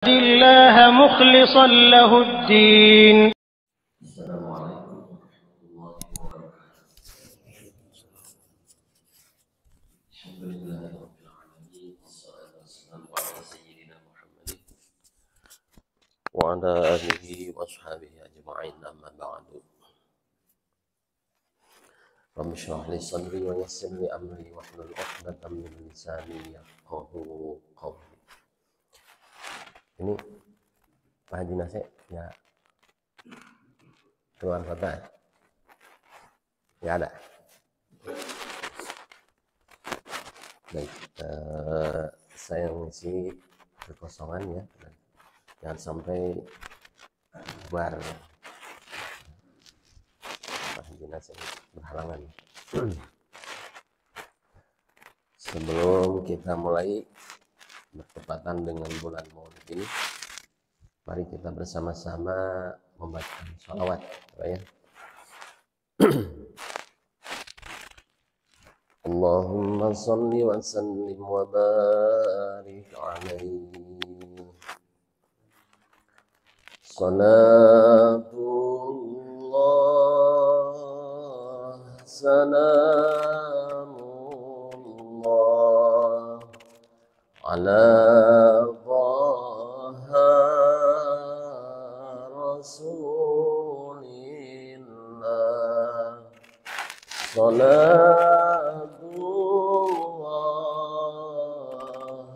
الله مخلصا له الدين. السلام عليكم ورحمة الله وبركاته. الحمد لله رب العالمين والصلاة والسلام على سيدنا محمد وعلى آله وأصحابه أجمعين أما بعد. رب اشرح لي صدري ويسر لي أمري واحلل عقدة من لساني يفقهوا قولي. Ini Pak Haji Nasir ya keluar kota ya ada. Baik, saya mengisi kekosongan ya, jangan sampai bubar Pak Haji Nasir berhalangan. Sebelum kita mulai bertepatan dengan bulan Maulid ini, mari kita bersama-sama membaca sholawat ya. Allahumma salli wa sallim wa barik alaihi. Salatullah salamullah ala Taha Rasulillah. Salatullah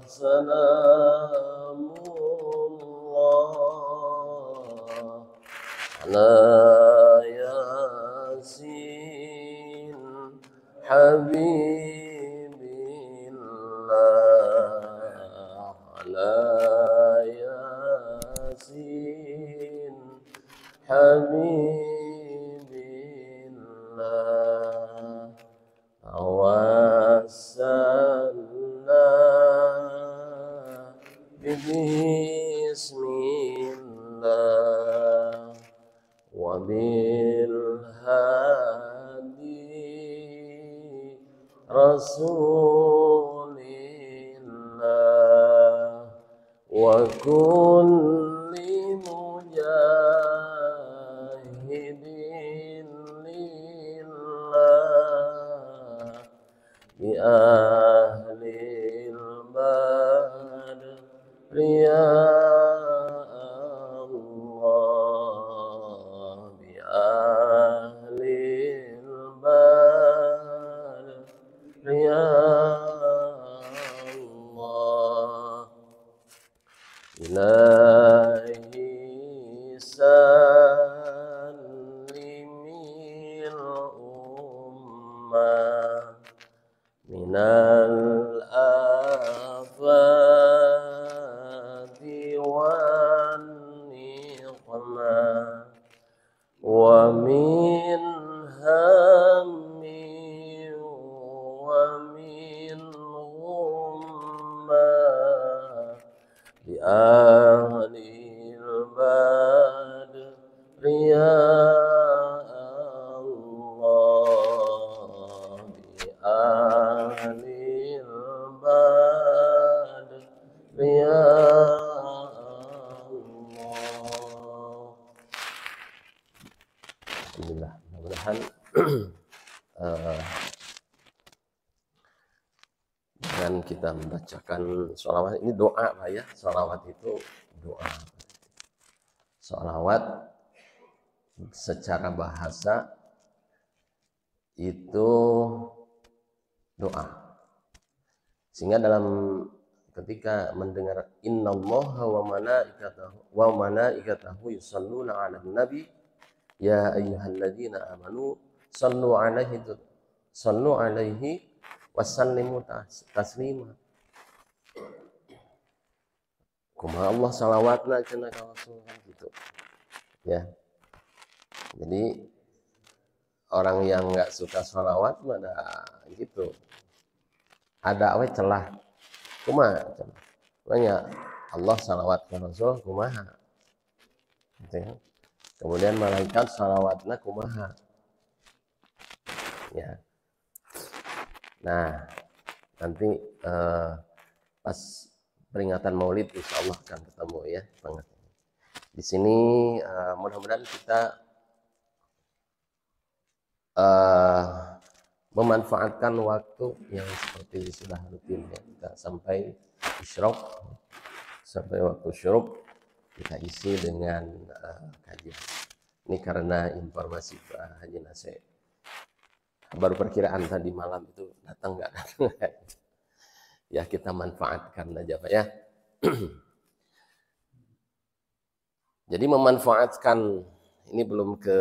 salamullah ala Yasin Habibillah, ala Yasin Habibillah, awassalna bismillah wa bil hadi rasulillah wa kulli mujahidin lillah bi ahlil badri ya Allah, bi ahlil badri ya Allah. Ilahi sallimil ummah minal afati wan niqmah wa min hammi wa min ghummah bi ahlil badri ya Allah, bi ahlil badri ya Allah. Alhamdulillah, mudah-mudahan dengan kita membacakan sholawat ini doa Pak ya. Sholawat itu doa. Sholawat secara bahasa itu doa. Sehingga dalam ketika mendengar innallaha wa malaikatahu yusholluna 'alan nabi ya ayyuhalladzina amanu sallu 'alaihi wasallimu taslima. Kumaha Allah salawatna cenah ka Rasul gitu. Ya. Jadi orang yang enggak suka salawat mana gitu. Ada we celah. Kumaha cenah. Banyak Allah salawat ka Rasul kumaha. Gitu ya. Kemudian malaikat salawatna kumaha. Ya. Nah, nanti pas peringatan Maulid, insya Allah akan ketemu ya. Di sini mudah-mudahan kita memanfaatkan waktu yang seperti sudah rutin ya, kita sampai isyraq, sampai waktu syuruk kita isi dengan kajian. Ini karena informasi Pak Haji Nasir, baru perkiraan tadi malam itu datang nggak datang ya, kita manfaatkan aja Pak ya. Jadi memanfaatkan, ini belum ke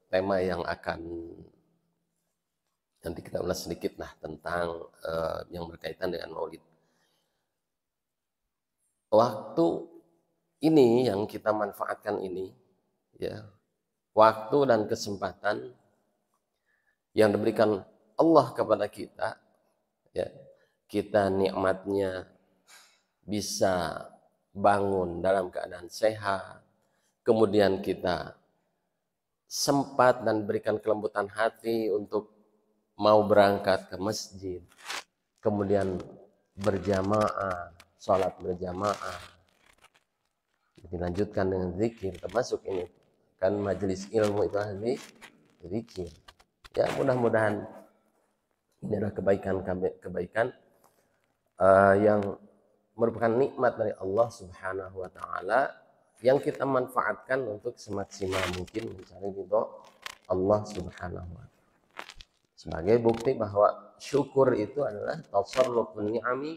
tema yang akan nanti kita ulas sedikit lah tentang yang berkaitan dengan Maulid. Waktu ini yang kita manfaatkan ini ya, waktu dan kesempatan yang diberikan Allah kepada kita ya, kita nikmatnya bisa bangun dalam keadaan sehat, kemudian kita sempat dan berikan kelembutan hati untuk mau berangkat ke masjid, kemudian berjamaah, sholat berjamaah, dilanjutkan dengan zikir, termasuk ini kan majelis ilmu itu ahli zikir ya. Mudah-mudahan ini adalah kebaikan yang merupakan nikmat dari Allah Subhanahu wa taala yang kita manfaatkan untuk semaksimal mungkin mencari ridho Allah Subhanahu wa taala. Sebagai bukti bahwa syukur itu adalah tasarrufun ni'ami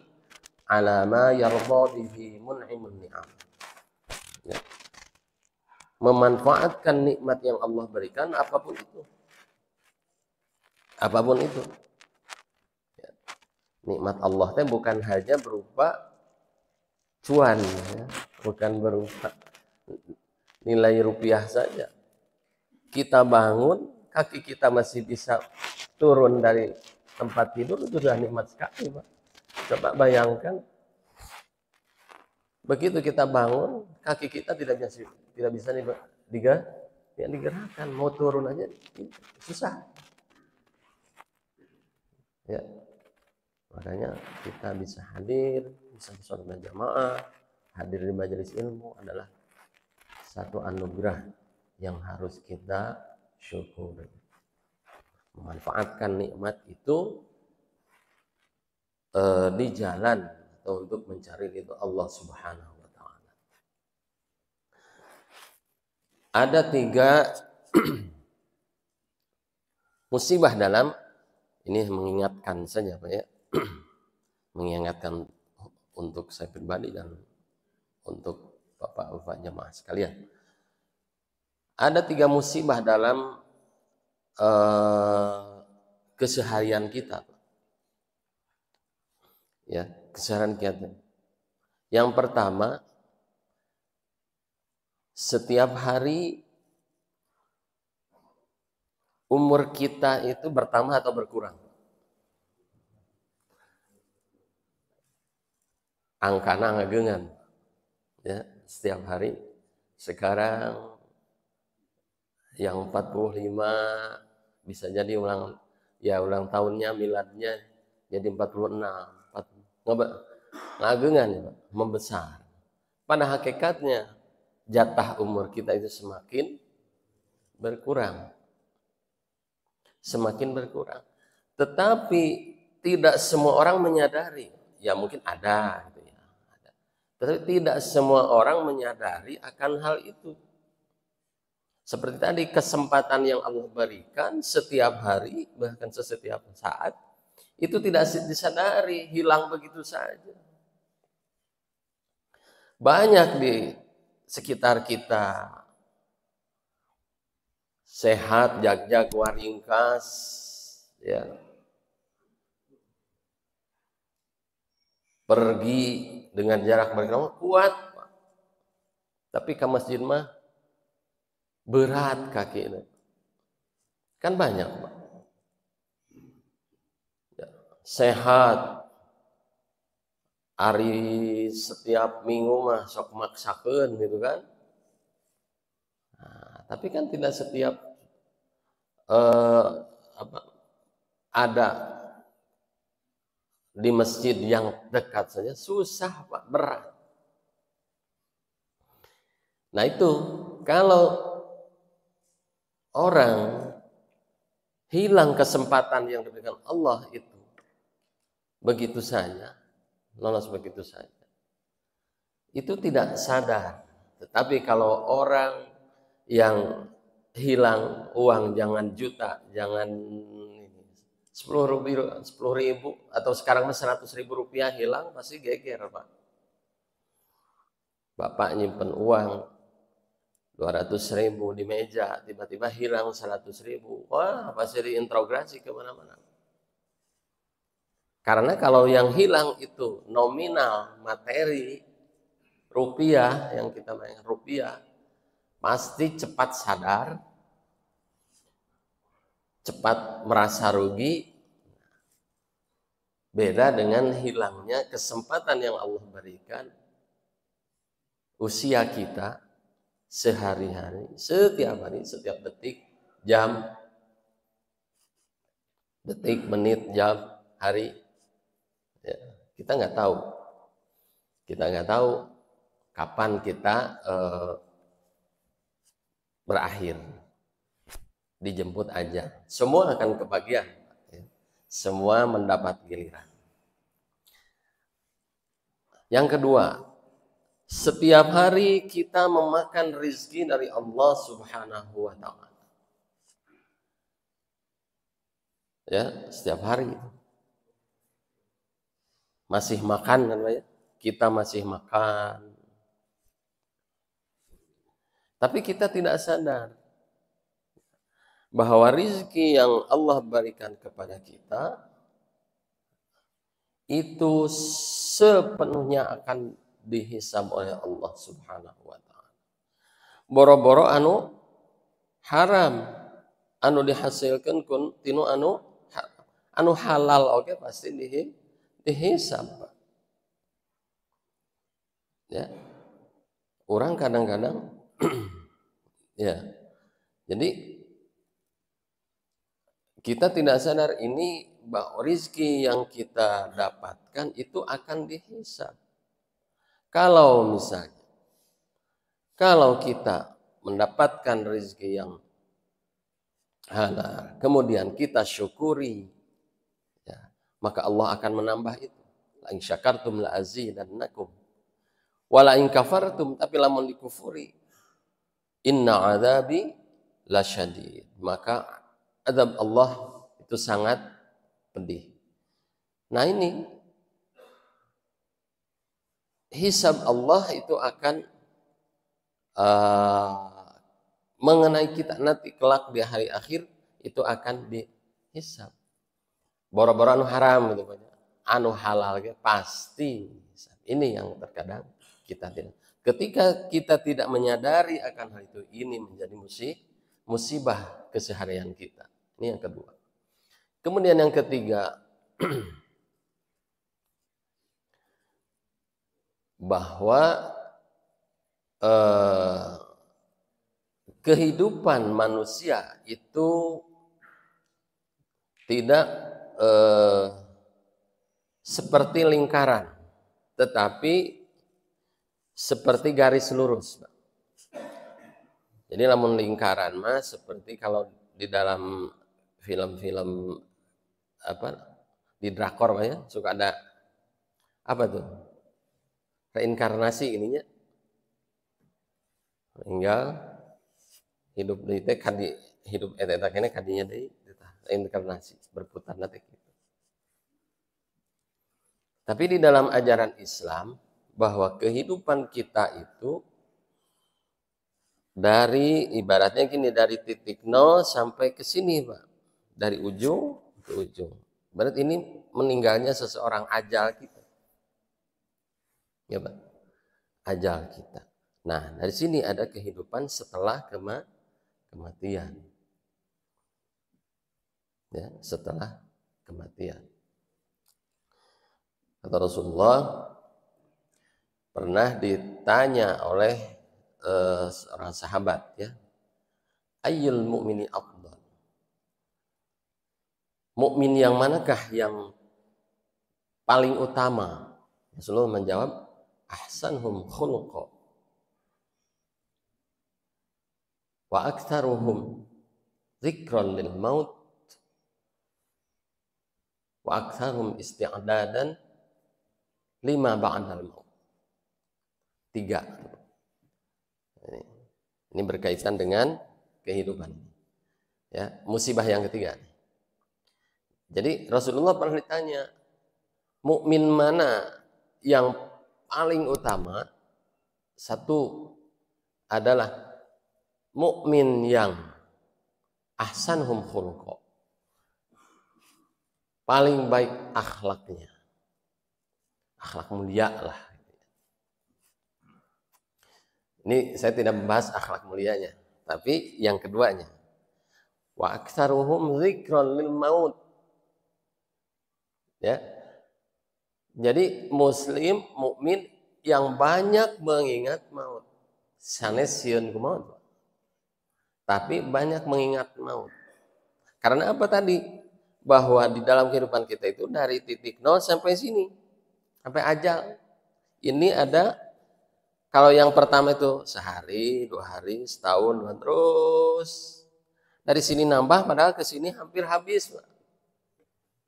ala ma yarda bihi mun'imun ni'am. Ya. Memanfaatkan nikmat yang Allah berikan apapun itu. Apapun itu. Ya. Nikmat Allah itu bukan hanya berupa cuan, ya. Bukan berupa nilai rupiah saja. Kita bangun, kaki kita masih bisa turun dari tempat tidur, itu sudah nikmat sekali Pak. Coba bayangkan, begitu kita bangun, kaki kita tidak bisa digerakkan, mau turun aja susah. Ya, makanya kita bisa hadir, bisa sholat berjamaah, hadir di majelis ilmu adalah satu anugerah yang harus kita syukuri. Memanfaatkan nikmat itu di jalan atau untuk mencari ridho Allah Subhanahu wa taala. Ada 3 musibah dalam ini, mengingatkan saja Pak ya. Mengingatkan untuk saya pribadi dan untuk Bapak-bapak jemaah sekalian. Ada 3 musibah dalam keseharian kita. Ya, keseharian kita. Yang pertama, setiap hari umur kita itu bertambah atau berkurang. Angkana ngagengan. Ya, setiap hari. Sekarang yang 45 bisa jadi ulang tahunnya, miladnya jadi 46. Ngagengan ya, membesar. Pada hakikatnya jatah umur kita itu semakin berkurang. Semakin berkurang. Tetapi tidak semua orang menyadari. Ya mungkin ada gitu ya. Tetapi tidak semua orang menyadari akan hal itu. Seperti tadi, kesempatan yang Allah berikan setiap hari, bahkan setiap saat, itu tidak disadari, hilang begitu saja. Banyak di sekitar kita sehat, jag-jag, waringkas, ya, pergi dengan jarak berkilauan kuat, tapi ke masjid mah berat kaki ini. Kan banyak Pak. Ya, sehat, hari setiap minggu mah sok maksakeun gitu kan. Nah, tapi kan tidak setiap ada di masjid yang dekat saja susah Pak, berat. Nah itu kalau orang hilang kesempatan yang diberikan Allah itu begitu saja, lolos begitu saja, itu tidak sadar. Tetapi kalau orang yang hilang uang, jangan juta, jangan 10.000 atau sekarang 100.000 rupiah hilang, pasti geger Pak. Bapak nyimpen uang 200.000 di meja, tiba-tiba hilang 100.000, wah pasti diinterogasi kemana-mana. Karena kalau yang hilang itu nominal materi rupiah, yang kita main rupiah, pasti cepat sadar, cepat merasa rugi. Beda dengan hilangnya kesempatan yang Allah berikan, usia kita sehari-hari, setiap hari, setiap detik, jam, detik, menit, jam, hari, ya, kita nggak tahu kapan kita berakhir, dijemput aja, semua akan kebagian, ya. Semua mendapat giliran. Yang kedua, setiap hari kita memakan rizki dari Allah Subhanahu wa Ta'ala. Ya, setiap hari masih makan kan ya? Kita masih makan. Tapi kita tidak sadar bahwa rizki yang Allah berikan kepada kita itu sepenuhnya akan dihisab oleh Allah Subhanahu wa Ta'ala. Boro-boro anu haram, anu dihasilkan kun tinu anu halal, oke, pasti dihisab. Ya. Orang kadang-kadang ya. Jadi kita tidak sadar ini bahwa rizki yang kita dapatkan itu akan dihisab. Kalau misalnya, kalau kita mendapatkan rizki yang halal, kemudian kita syukuri, ya, maka Allah akan menambah itu. La in syakartum la azidannakum. Wa la in kafartum, tapi lamun dikufuri, inna adzabi lasyadid. Maka azab Allah itu sangat pedih. Nah ini hisab Allah itu akan mengenai kita nanti kelak di hari akhir, itu akan dihisab. Boro-boro anu haram gitu, anu halal gitu, pasti ini yang terkadang kita tidak. Ketika kita tidak menyadari akan hal itu, ini menjadi musibah keseharian kita. Ini yang kedua. Kemudian yang ketiga, bahwa kehidupan manusia itu tidak seperti lingkaran, tetapi seperti garis lurus. Jadi namun lingkaran mas seperti kalau di dalam film-film di drakor ya, suka ada apa tuh, reinkarnasi ininya, tinggal hidup di teh kadi hidup eta kene kadinya deui reinkarnasi berputar nanti gitu. Tapi di dalam ajaran Islam bahwa kehidupan kita itu dari ibaratnya gini, dari titik nol sampai ke sini Pak, dari ujung ke ujung. Berarti ini meninggalnya seseorang, ajal kita, ya Pak, ajal kita. Nah dari sini ada kehidupan setelah kematian, ya, setelah kematian. Kata Rasulullah, pernah ditanya oleh seorang sahabat, ya, ayyul mu'mini afdal, mukmin yang manakah yang paling utama. Rasulullah menjawab, ahsanhum khuluqa wa aktsaruhum dzikran lil maut wa aktsaruhum isti'dadan lima ba'dal maut. 3. Ini berkaitan dengan kehidupan. Ya, musibah yang ketiga. Jadi Rasulullah pernah ditanya, mukmin mana yang paling utama? Satu adalah mukmin yang ahsanhum khuluqa, paling baik akhlaknya, akhlak mulia lah. Ini saya tidak membahas akhlak mulianya, tapi yang keduanya, wa aktsaruhum dzikran lil maut. Ya. Jadi muslim mukmin yang banyak mengingat maut. Sanes sieun ku maut. Tapi banyak mengingat maut. Karena apa tadi? Bahwa di dalam kehidupan kita itu dari titik nol sampai sini. Sampai ajal. Ini ada, kalau yang pertama itu sehari, 2 hari, setahun, terus. Dari sini nambah, padahal ke sini hampir habis.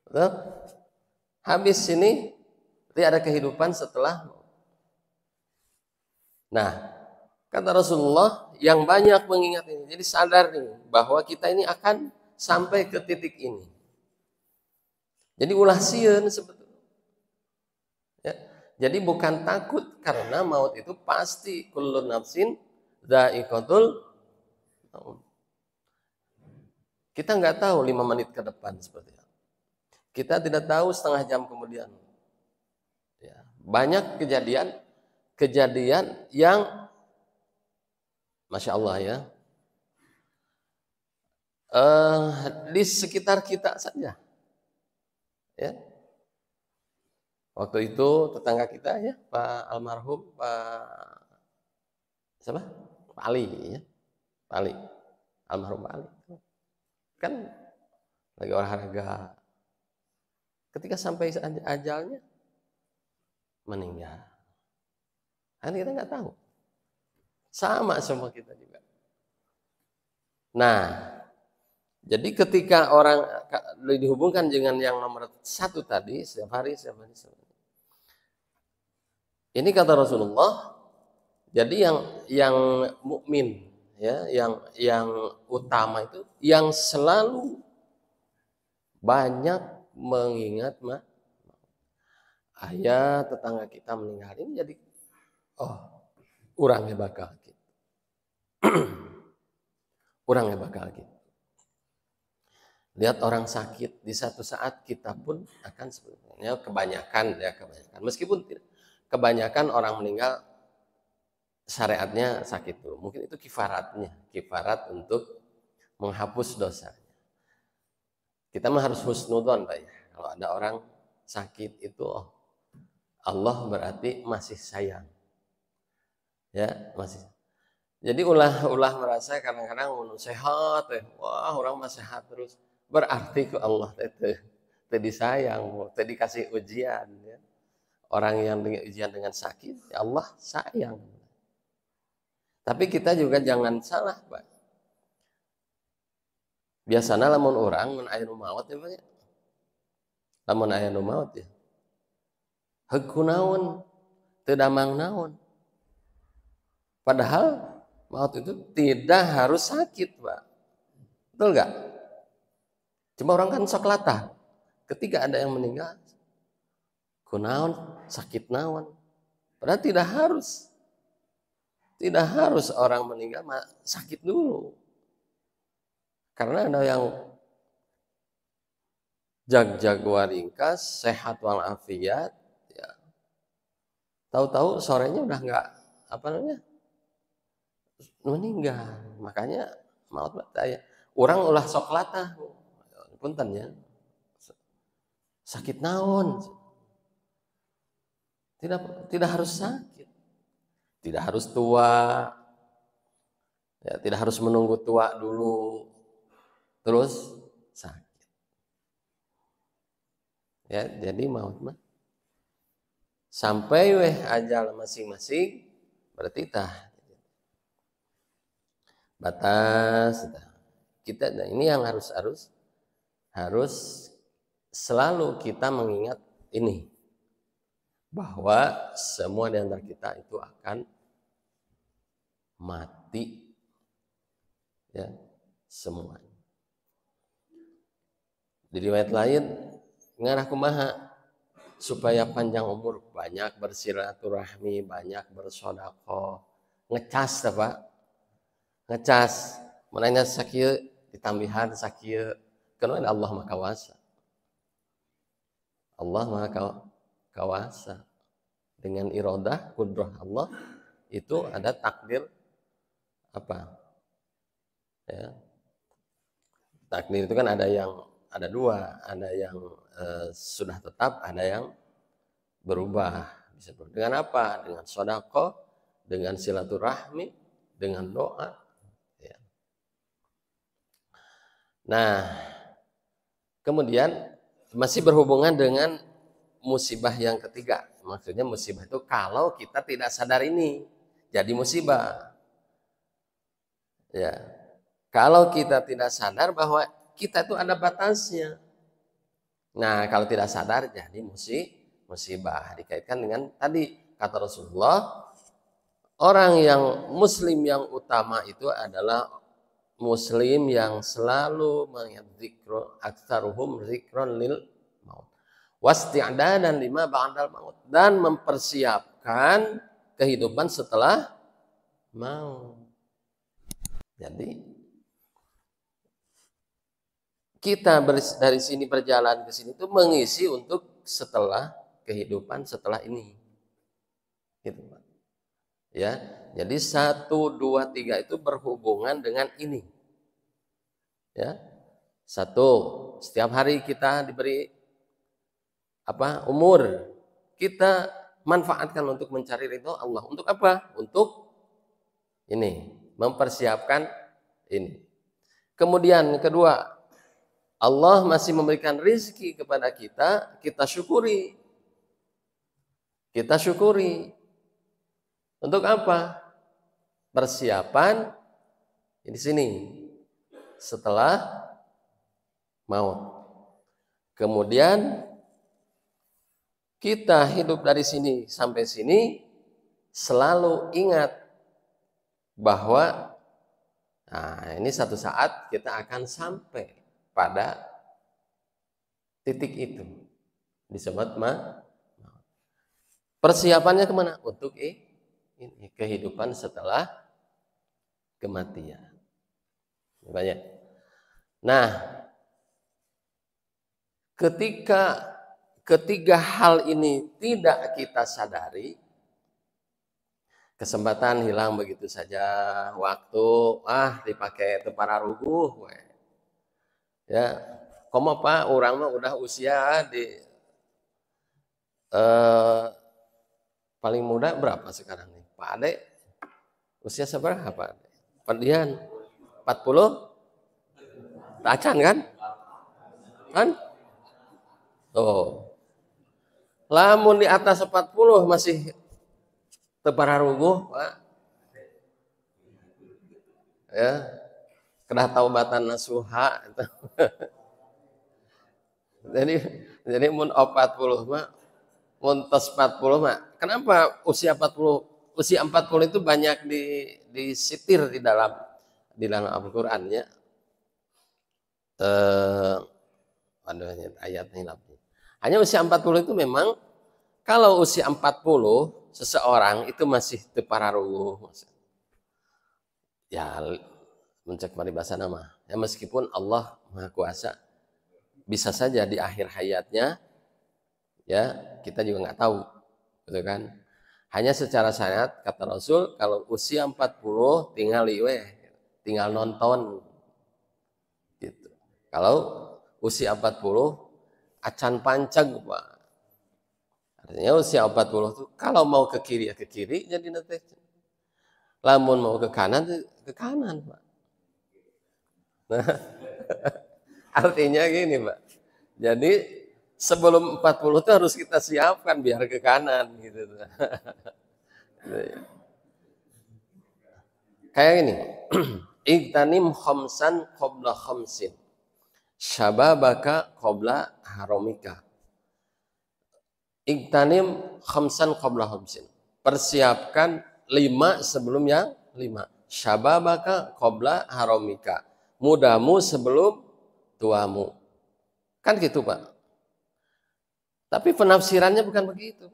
Betul? Habis sini, berarti ada kehidupan setelah. Nah, kata Rasulullah, yang banyak mengingat ini. Jadi sadar nih, bahwa kita ini akan sampai ke titik ini. Jadi ulah sieun sebetulnya. Ya. Jadi bukan takut, karena maut itu pasti kullu nafsin dha'iqatul maut. Kita nggak tahu 5 menit ke depan seperti apa. Kita tidak tahu setengah jam kemudian. Ya, banyak kejadian yang Masya Allah ya, di sekitar kita saja. Ya. Waktu itu tetangga kita ya, Pak almarhum Pak siapa? Pak Ali ya. Pak Ali. Almarhum Pak Ali. Kan lagi olahraga. Ketika sampai ajalnya meninggal. Kan kita nggak tahu. Sama semua kita juga. Nah, jadi ketika orang dihubungkan dengan yang nomor 1 tadi, setiap hari. Ini kata Rasulullah, jadi yang mukmin ya, yang utama itu yang selalu banyak mengingat ayah tetangga kita meninggal ini, jadi orangnya bakal gitu. Orangnya bakal gitu. Lihat orang sakit, di satu saat kita pun akan sebenarnya kebanyakan. Meskipun kebanyakan orang meninggal syariatnya sakit dulu. Mungkin itu kifarat untuk menghapus dosanya. Kita mah harus husnudzon, Pak ya. Kalau ada orang sakit itu, Allah berarti masih sayang. Ya, masih. Jadi ulah merasa kadang-kadang sehat, wah orang mah sehat terus. Berarti ke Allah teh disayang, teh dikasih ujian ya. Orang yang dengan ujian dengan sakit, ya Allah sayang. Tapi kita juga jangan salah, Pak. Biasanya lamun orang mun aya nu maot ya, Pak ya. Lamun aya nu maot ya. Heug kunaon? Teu damang naon. Padahal maut itu tidak harus sakit, Pak. Betul nggak? Cuma orang kan sok latah. Ketika ada yang meninggal, kunaon, sakit naon. Padahal tidak harus. Tidak harus orang meninggal sakit dulu. Karena ada yang jag-jag waringkas, sehat walafiat, ya. Tahu-tahu sorenya udah nggak meninggal. Makanya maut saya. Orang ulah sok latah. Punten ya. Sakit naon. Tidak harus sakit. Tidak harus tua. Ya, tidak harus menunggu tua dulu. Terus sakit. Ya, jadi maut mah sampai weh ajal masing-masing berarti tah batas kita. Nah, ini yang harus selalu kita mengingat ini, bahwa semua di antara kita itu akan mati, ya, semua. Di riwayat lain ngarah kumaha supaya panjang umur, banyak bersilaturahmi, banyak bersedekah, ngecas apa? Ngecas, menanya sakieu ditambihan sakieu, kana Allah Maha Kawasa. Allah Maha Kawasa. Dengan iradah kudrah Allah itu ada takdir apa? Ya. Takdir itu kan ada dua, ada yang sudah tetap, ada yang berubah. Bisa berubah. Dengan apa? Dengan sedekah, dengan silaturahmi, dengan doa. Ya. Nah, kemudian masih berhubungan dengan musibah yang ketiga. Maksudnya musibah itu kalau kita tidak sadar ini jadi musibah. Ya. Kalau kita tidak sadar bahwa kita itu ada batasnya. Nah, kalau tidak sadar jadi musibah. Dikaitkan dengan tadi kata Rasulullah, orang yang muslim yang utama itu adalah muslim yang selalu mengingat zikr, aktsaruhum zikron lil maut. Wasti'dadan lima ba'dal maut, dan mempersiapkan kehidupan setelah maut. Jadi kita dari sini berjalan ke sini itu mengisi untuk setelah kehidupan setelah ini, gitu Pak. Ya, jadi 1, 2, 3 itu berhubungan dengan ini. Ya, 1, setiap hari kita diberi apa? Umur, kita manfaatkan untuk mencari ridho Allah. Untuk apa? Untuk ini, mempersiapkan ini. Kemudian kedua, Allah masih memberikan rizki kepada kita, kita syukuri. Kita syukuri. Untuk apa? Persiapan di sini setelah maut. Kemudian kita hidup dari sini sampai sini selalu ingat bahwa ini satu saat kita akan sampai pada titik itu disebut persiapannya kemana? Untuk ini kehidupan setelah kematian. Banyak. Nah, ketika ketiga hal ini tidak kita sadari, kesempatan hilang begitu saja, waktu dipakai teu pararuguh we. Ya, komo Pak, orang mah udah usia di paling muda berapa sekarang nih? Pak Ade usia seberapa Pak Ade? Perdian 40? Tacan kan? Kan? Oh. Lamun di atas 40 masih teu pararuguh, Pak. Ya. Kedah taubatan nasuha. jadi mun 40 mah, mun tos 40 mah. Kenapa usia 40 itu banyak disitir di dalam Al-Qur'an ya. Ayat ini. Hanya usia 40 itu memang, kalau usia 40 seseorang itu masih teu pararuguh. Ya mencek paribasa nama. Ya meskipun Allah Maha Kuasa, bisa saja di akhir hayatnya ya kita juga nggak tahu, gitu kan. Hanya secara syariat kata Rasul, kalau usia 40 tinggal tinggal nonton gitu. Kalau usia 40 acan pancag Pak. Artinya usia 40 itu kalau mau ke kiri ya ke kiri jadi nanti. Lamun mau ke kanan Pak. Nah, artinya gini Pak. Jadi sebelum 40 itu harus kita siapkan biar ke kanan gitu. Kayak ini. Igtanim khamsan qabla khamsin. Syababaka qabla haramika. Igtanim khamsan qabla khamsin. Persiapkan 5 sebelum yang 5. Syababaka qabla haramika. Mudamu sebelum tuamu. Kan gitu, Pak. Tapi penafsirannya bukan begitu.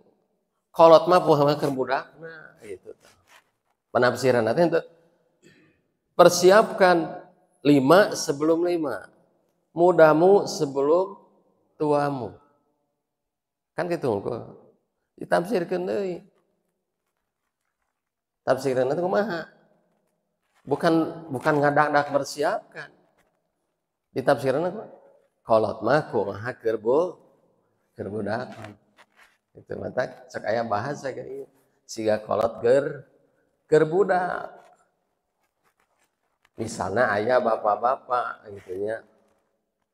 Kolot mah poha keur budakna gitu. Penafsiran artinya persiapkan 5 sebelum 5. Mudamu sebelum tuamu. Kan gitu kok. Ditafsirkeun deui. Tafsiran itu kumaha? Bukan ngadak-dak persiapkan. Ditafsirna kumaha? Kolot mah kumaha keur budakan. Itu mata cek aya bahasa kayak ieu. Siga kolot keur budak. Misalnya ayah bapak-bapak gitu nya.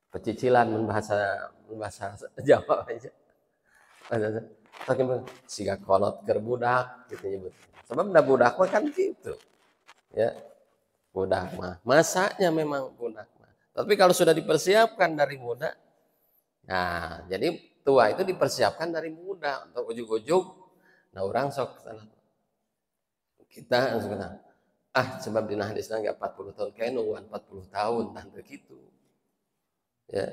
Pecicilan bahasa Jawa aja. Siga kolot keur budak gitu nyebut. Sebab da budak mah kan gitu. Ya. Budak mah masanya memang budak mah. Tapi kalau sudah dipersiapkan dari muda, nah, jadi tua itu dipersiapkan dari muda untuk ujug-ujug. Nah, orang sok kita sebab dina hadisna enggak 40 tahun kayak nungguan 40 tahun tante gitu. Ya.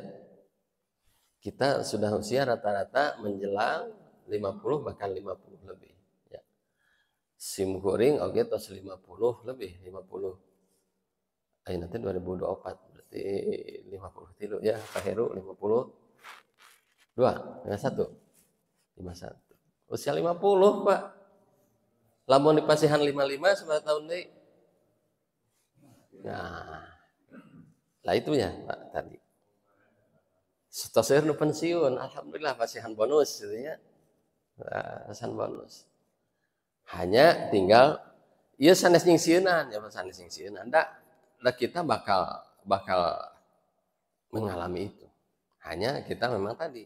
Kita sudah usia rata-rata menjelang 50 bahkan 50 lebih, ya. Sim kuring oge tos 50 lebih, 50. Ayeuna teh 2024 berarti 53 ya, Pak Heru 50. 51. Usia 50, Pak. Lamun dipasihan 55 seberapa tahun deui? Nah, lah itu ya, Pak tadi. Setoseur nu pensiun, alhamdulillah pasihan bonus gitu ya. Pasihan bonus. Hanya tinggal ieu sanes nyingsieunan ya, sanes nyingsieunan. Da kita bakal mengalami itu. Hanya kita memang tadi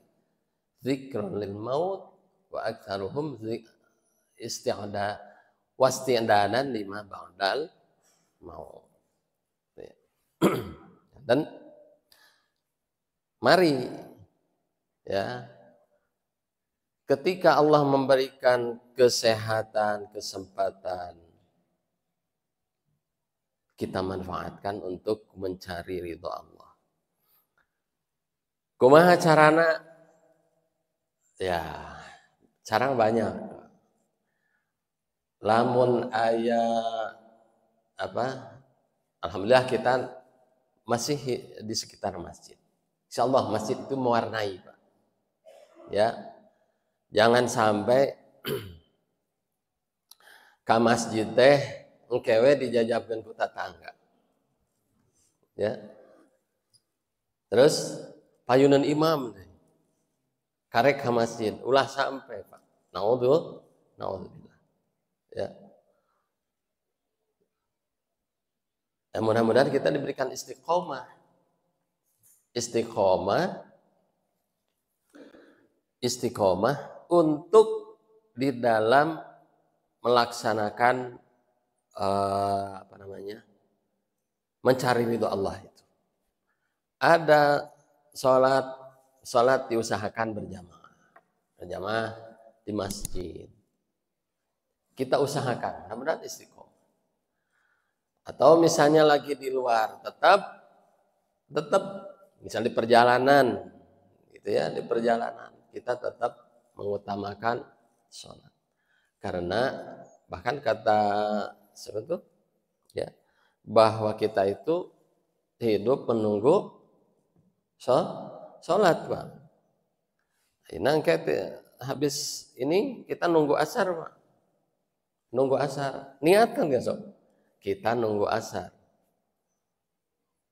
zikrun lil maut wa aktsaruhum wasti'danan lima ba'dal maut. Dan mari ya, ketika Allah memberikan kesehatan, kesempatan, kita manfaatkan untuk mencari ridho Allah. Kumaha carana? Ya, cara banyak. Lamun aya alhamdulillah kita masih di sekitar masjid. Insyaallah masjid itu mewarnai, Pak. Ya. Jangan sampai ka masjid teh engkewe dijajabkeun ku tatangga. Ya. Terus payunan imam teh karek ka masjid ulah sampai, Pak. Naudzubillah. Ya. Mudah-mudahan kita diberikan istiqomah. Istiqomah untuk di dalam melaksanakan mencari ridho Allah itu. Ada sholat diusahakan berjamaah di masjid. Kita usahakan, mudah-mudahan istiqomah. Atau misalnya lagi di luar, tetap misalnya di perjalanan, gitu ya, di perjalanan kita tetap mengutamakan sholat. Karena bahkan kata sebetulnya ya, bahwa kita itu hidup menunggu sholat, Pak. Nah, habis ini kita nunggu asar, Pak. Nunggu asar. Niatkan nggak, Sob? Kita nunggu asar.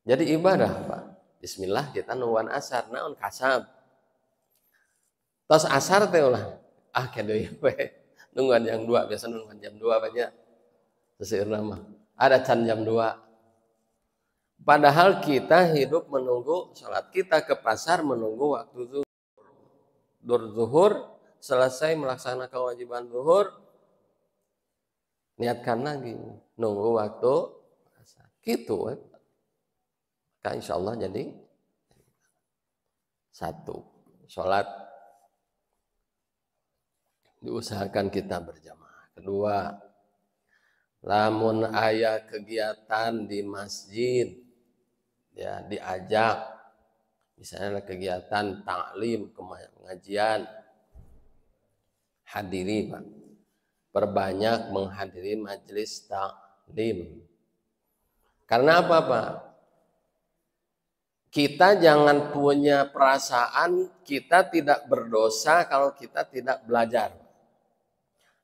Jadi ibadah, Pak. Bismillah kita nungguan asar. Naon kasab. Tos asar teh ulah. Kedeui we. Nungguan jam 2, biasa nungguan jam 2 banyak. Seseueurna mah. Ada can jam 2. Padahal kita hidup menunggu sholat. Kita ke pasar menunggu waktu zuhur. zuhur, selesai melaksanakan kewajiban zuhur, niatkan lagi, nunggu waktu asar. Gitu. Maka insya Allah jadi satu. Sholat diusahakan kita berjamaah. Kedua, lamun aya kegiatan di masjid, ya diajak, misalnya kegiatan taklim, pengajian, hadiri, Pak. Perbanyak menghadiri majelis taklim. Karena apa, Pak? Kita jangan punya perasaan kita tidak berdosa kalau kita tidak belajar.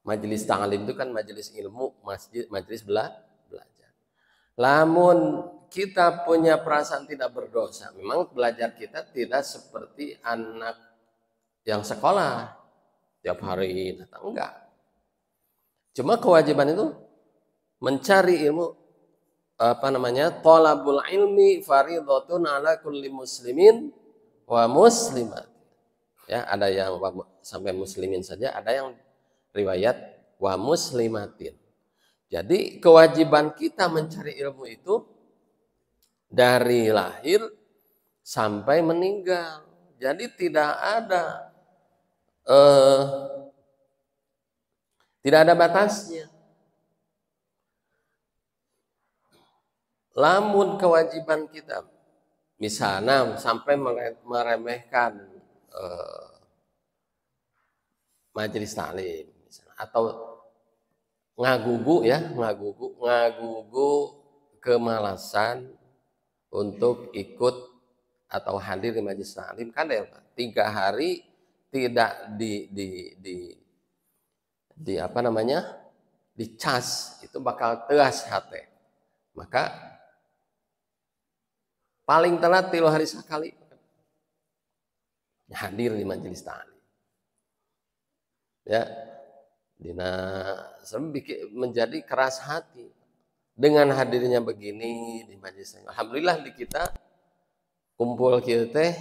Majelis taklim itu kan majelis ilmu, majelis belajar. Lamun kita punya perasaan tidak berdosa, memang belajar kita tidak seperti anak yang sekolah tiap hari datang, enggak. Cuma kewajiban itu mencari ilmu, thalabul ilmi fardhatun ala kulli muslimin wa muslimat. Ya, ada yang sampai muslimin saja, ada yang riwayat wa muslimatin. Jadi kewajiban kita mencari ilmu itu dari lahir sampai meninggal. Jadi tidak ada batasnya. Lamun kewajiban kita, misalnya sampai meremehkan majelis taklim, atau ngagugu kemalasan untuk ikut atau hadir di majelis taklim, kan ya 3 hari tidak dicas, itu bakal teas hati. Maka paling telat 3 hari sekali hadir di majelis taklim. Ya, menjadi keras hati dengan hadirnya begini di majelis taklim. Alhamdulillah di kita kumpul kita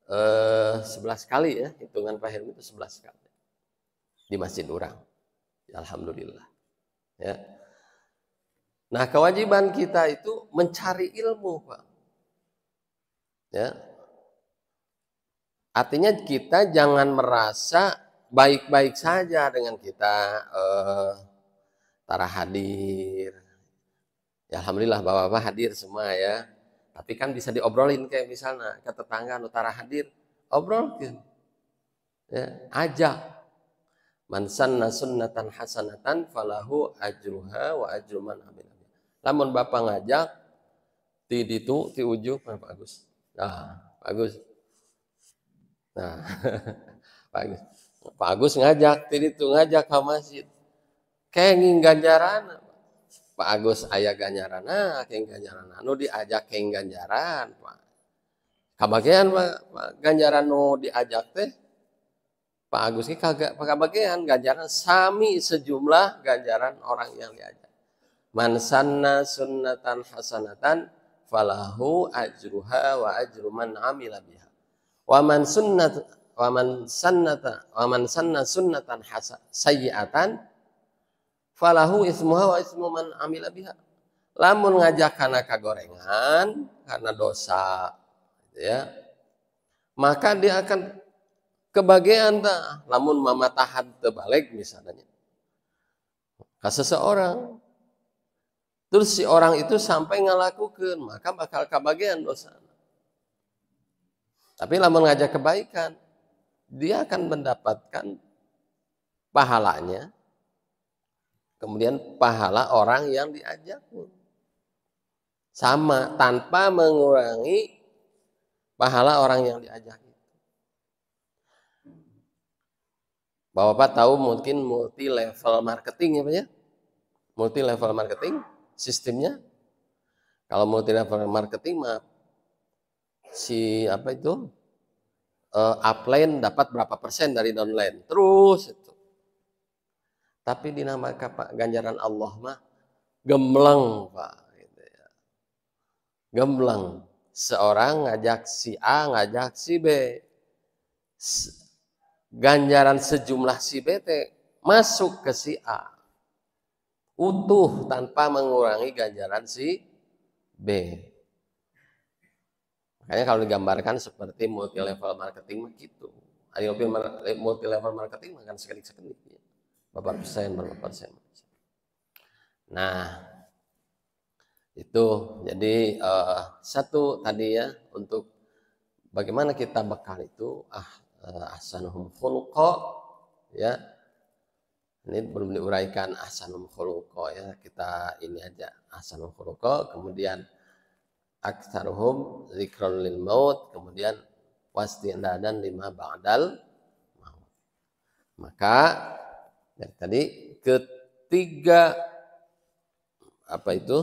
11 kali ya, hitungan Pak Helmi itu 11 kali di masjid orang. Alhamdulillah. Ya. Nah, kewajiban kita itu mencari ilmu, Pak. Ya. Artinya kita jangan merasa baik-baik saja dengan kita tara hadir. Ya, alhamdulillah Bapak-bapak hadir semua ya. Tapi kan bisa diobrolin kayak misalnya ke tetangga utara hadir, obrolin. Ya, ajak. Man sanna sunnatan hasanatan falahu ajruha wa ajru man amila. Lamun Bapak ngajak ti ujung Pak Agus. Nah, Pak Agus. Nah, Pak Agus ngajak ti ngajak ke masjid. Kenging ganjaran. Pak Agus aya ganjaran, keng ganjaran. Anu diajak keng ganjaran, Pak. Kabagean Pak ganjaran nu diajak teh Pak Agus ini kagak kabagean ganjaran sami sejumlah ganjaran orang yang diajak. Man sanna sunnatan hasanatan falahu ajruha wa ajru man amila biha. Wa man sanna sunnatan sayyi'atan falahu ismuha wa ismu man amila biha. Lamun ngajak kana kagorengan karena dosa ya, maka dia akan kebagian tak, lamun mamatahan terbalik misalnya ke seseorang, terus si orang itu sampai ngelakukan, maka bakal kebagian dosa. Tapi lamun ngajak kebaikan, dia akan mendapatkan pahalanya, kemudian pahala orang yang diajak sama tanpa mengurangi pahala orang yang diajak. Bapak tahu mungkin multi level marketing ya Pak ya? Multi level marketing sistemnya. Kalau multi level marketing mah upline dapat berapa persen dari downline terus itu. Tapi dinamakan Pak ganjaran Allah mah gembleng Pak. Gitu ya. Gembleng. Seorang ngajak si A, ngajak si B. ganjaran sejumlah si B masuk ke si A utuh tanpa mengurangi ganjaran si B. Makanya kalau digambarkan seperti multi level marketing gitu. Ayo multi level marketing makan sekali-sekali. Berapa persen, berapa persen. Nah, itu jadi satu tadi ya untuk bagaimana kita bekal itu ahsanuhum khuluqa ya. Ini belum diuraikan ahsanul khuluqa ya. Kita ini aja ahsanul khuluqa, kemudian aktsaruhum zikrul lil maut, kemudian wasti'dadan lima ba'dal maut. Maka dari tadi ketiga apa itu?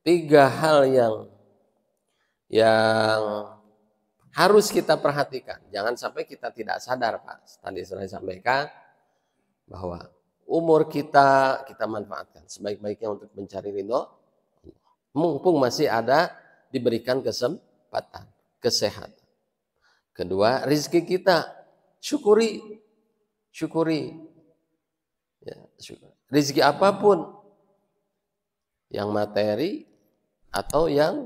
Tiga hal yang harus kita perhatikan. Jangan sampai kita tidak sadar, Pak. Tadi saya sampaikan bahwa umur kita manfaatkan sebaik-baiknya untuk mencari ridho Allah. Mumpung masih ada diberikan kesempatan, kesehatan. Kedua, rezeki kita syukuri. Ya, syukuri. Rezeki apapun, yang materi atau yang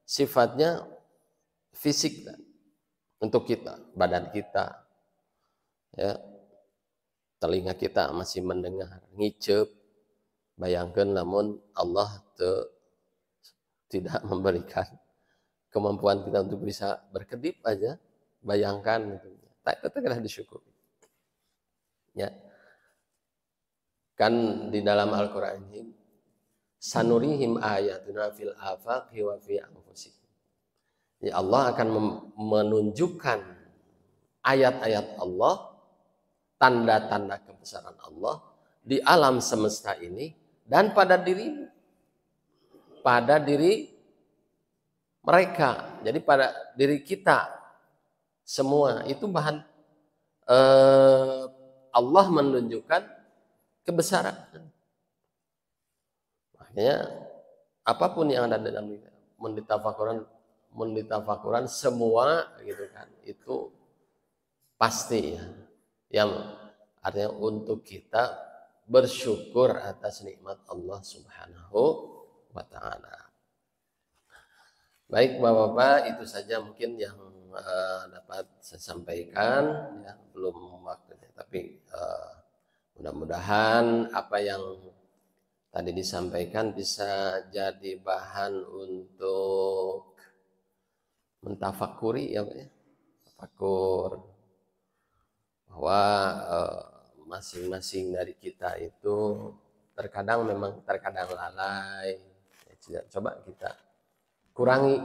sifatnya fisik untuk kita, badan kita, ya. Telinga kita masih mendengar, ngicep, bayangkan namun Allah tidak memberikan kemampuan kita untuk bisa berkedip aja, bayangkan gitu. Itu kena disyukuri. Ya. Kan di dalam Al-Qur'an ini sanurihim ayatuna fil afaqi wa fi anfusihim. Ya, Allah akan menunjukkan ayat-ayat Allah, tanda-tanda kebesaran Allah di alam semesta ini dan pada diri mereka. Jadi pada diri kita semua itu bahan Allah menunjukkan kebesaran. Makanya apapun yang ada dalam menditafakuran semua gitu kan, itu pasti ya. Yang artinya untuk kita bersyukur atas nikmat Allah Subhanahu wa taala. Baik Bapak-bapak, itu saja mungkin yang dapat saya sampaikan ya, belum waktunya, tapi mudah-mudahan apa yang tadi disampaikan bisa jadi bahan untuk mentafakuri ya Pak ya. Tafakur bahwa masing-masing dari kita itu terkadang lalai. Coba kita kurangi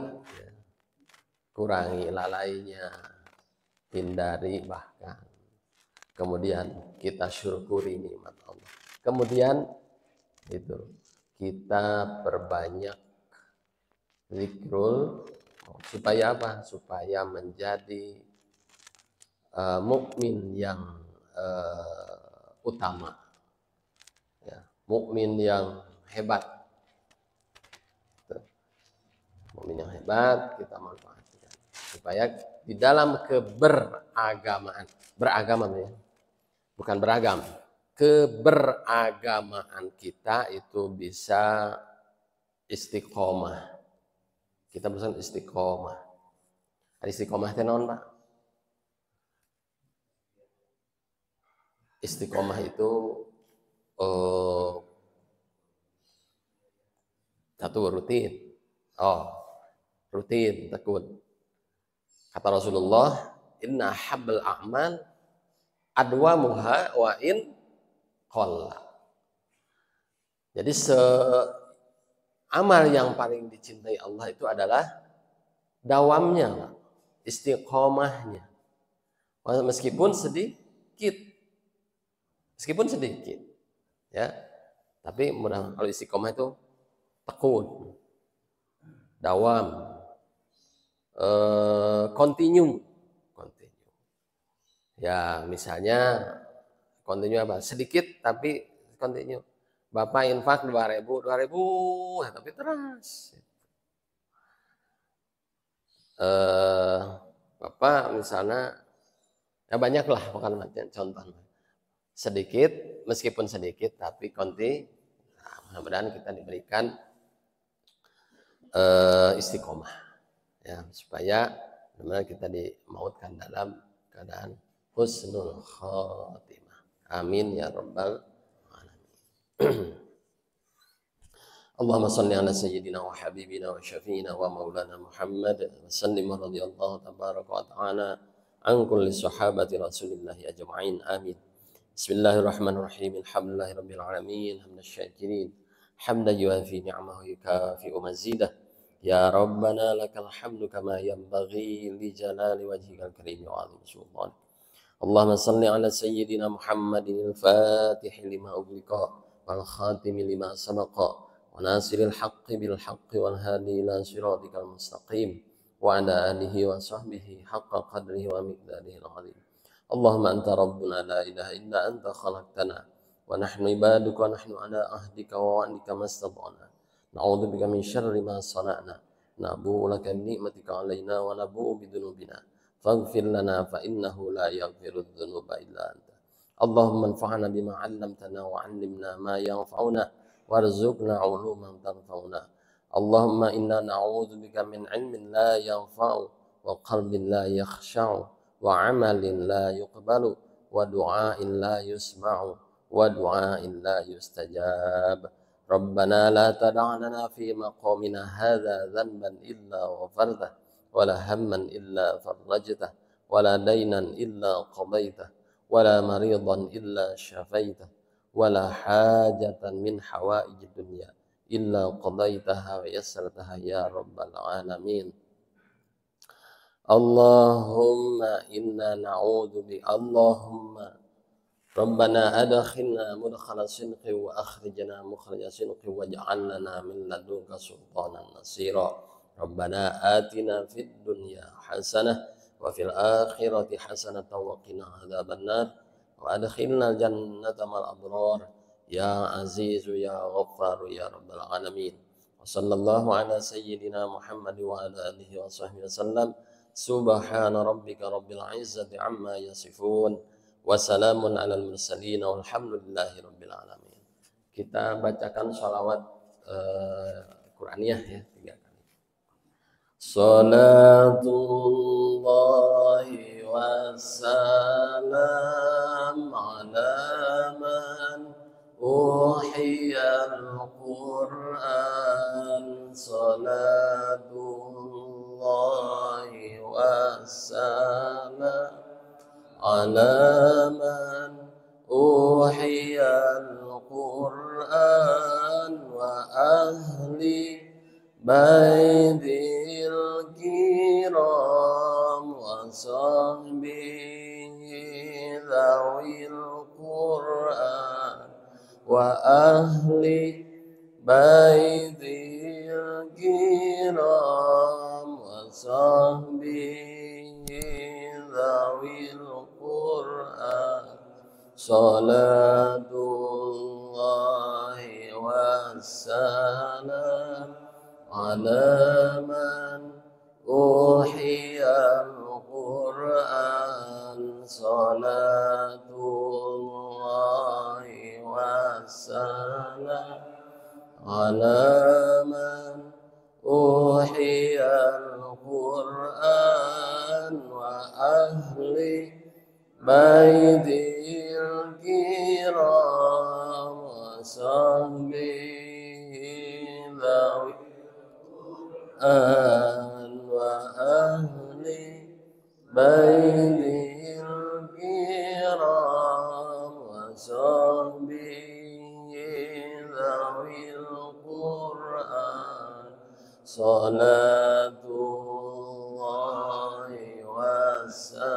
lalainya, hindari bahkan. Kemudian kita syukuri nikmat Allah. Kemudian itu kita perbanyak zikrul supaya apa? Supaya menjadi mukmin yang utama, ya, mukmin yang hebat. Mukmin yang hebat kita manfaatkan supaya di dalam beragama ya, bukan beragam, keberagamaan kita itu bisa istiqomah. Kita berusaha istiqomah. Istiqomah itu naon, Pak? Istiqomah itu satu rutin. Rutin, tekun. Kata Rasulullah, inna habbal a'mal adwamuha wa in qalla. Jadi amal yang paling dicintai Allah itu adalah dawamnya, istiqomahnya. Meskipun sedikit. Ya. Tapi mudah kalau istiqomah itu tekun, dawam, continue. Ya, misalnya continue apa? Sedikit tapi continue. Bapak infak 2.000, tapi terus. Bapak misalnya Ya banyaklah bukan macam contoh. Sedikit, meskipun sedikit tapi konti. Nah, mudah-mudahan kita diberikan istiqomah ya, supaya benar kita dimautkan dalam keadaan husnul khotimah. Amin ya rabbal alamin. Allahumma salli ala sayyidina wa habibina wa syafiina wa maulana Muhammad wa sallim radhiyallahu tabaraka wa ta'ala an kulli sahabati rasulillahi ajma'in. Amin. Bismillahirrahmanirrahim. Alhamdulillahi rabbil alamin. Hamdan syakirin. Hamdan yuafi ni'amahu yukafi'u mazidah. Ya Rabbana lakal hamdu kama yanbaghi li jalali wajhikal karim wa 'azimi sultanik. Allahumma salli ala sayyidina Muhammadin al-fatih lima ughliqa wal khatimi lima sabaqa wa nasiril haqqi bil haqqi wal hadi ila siratikal mustaqim wa ala alihi wa sahbihi haqqa qadrihi wa miqdarihi al-'azim. Allahumma anta rabbuna la ilaha illa anta khalaqtana wa nahnu ibaduka wa nahnu ala ahdika wa wa'dika mastata'na. Na'udzubika min syarri ma sana'na. Nabu'u laka ni'matika 'alaina wa nabu'u bidunubina. Faghfir lana fa innahu la yaghfiru dzunuba illa anta. Allahumma anfa'na bima 'allamtana wa 'allimna ma yanfa'una warzuqna 'uluman tanfa'una. Allahumma inna na'udzubika min 'ilmin la yanfa'u wa qalbin la yakhsha'u wa 'amalin la yuqbalu wa du'ain la yusma'u wa du'ain la yustajab. Rabbana la tada' lana fi maqamina hadza dhanban illa ghafartah wa la hamman illa farajtah wa la daynan illa qadaitah wa la maridan illa syafaitah wa la hajatan min hawaijid dunya illa qadaitaha wa yassartaha ya rabbal alamin. Allahumma inna na'udzu bi Allahumma Rabbana adkhilna mudkhala sidqi wa akhrijna mukhraja sidqi waj'al lana min ladunka sultanan nasira. Rabbana atina fid dunya hasanah wa fil akhirati hasanatan wa qina adzabannar wa adkhilna jannata mal abrar ya azizu ya ghaffar ya rabbal alamin. Wa sallallahu ala sayyidina Muhammad wa ala alihi wa sahbihi wasallam. Subhana rabbika rabbil izzati amma yasifun. Wassalamun alal mursalin walhamdulillahi rabbil alamin. Kita bacakan sholawat Quraniyah ya 3 kali. Salatullahi wassalam ala man uhiyal Qur'an. Salatullahi wassalam ala man uhiyal Qur'an wa ahli baitil kiram wa sahbihi dhawil Qur'an wa ahli baitil kiram wa sahbihi dhawil Qur'an. Salatullahi wassalam ala man uhiyal Qur'an. Salatullahi wassalam ala man uhiyal Qur'an wa ahli baitil kiram wa sahbihi dhawil Qur'an wa ahli baitil kiram wa sahbihi dhawil Qur'an. Salatullahi wassalam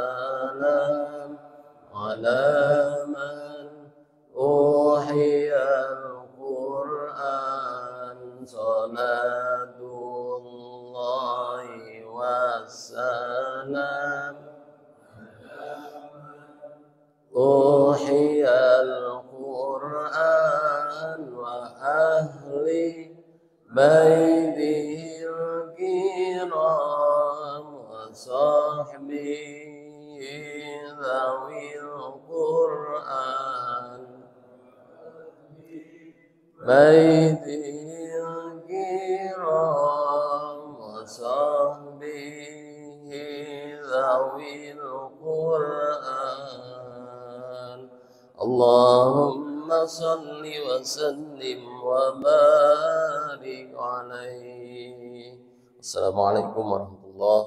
ala man uhiyal Qur'an. Salatullahi wassalam uhiyal Qur'an wa ahli baitil kiram wa sahbihi بيته الكرام وصحبه ذوي القرآن اللهم صل وسلم وبارك عليه. Assalamualaikum warahmatullahi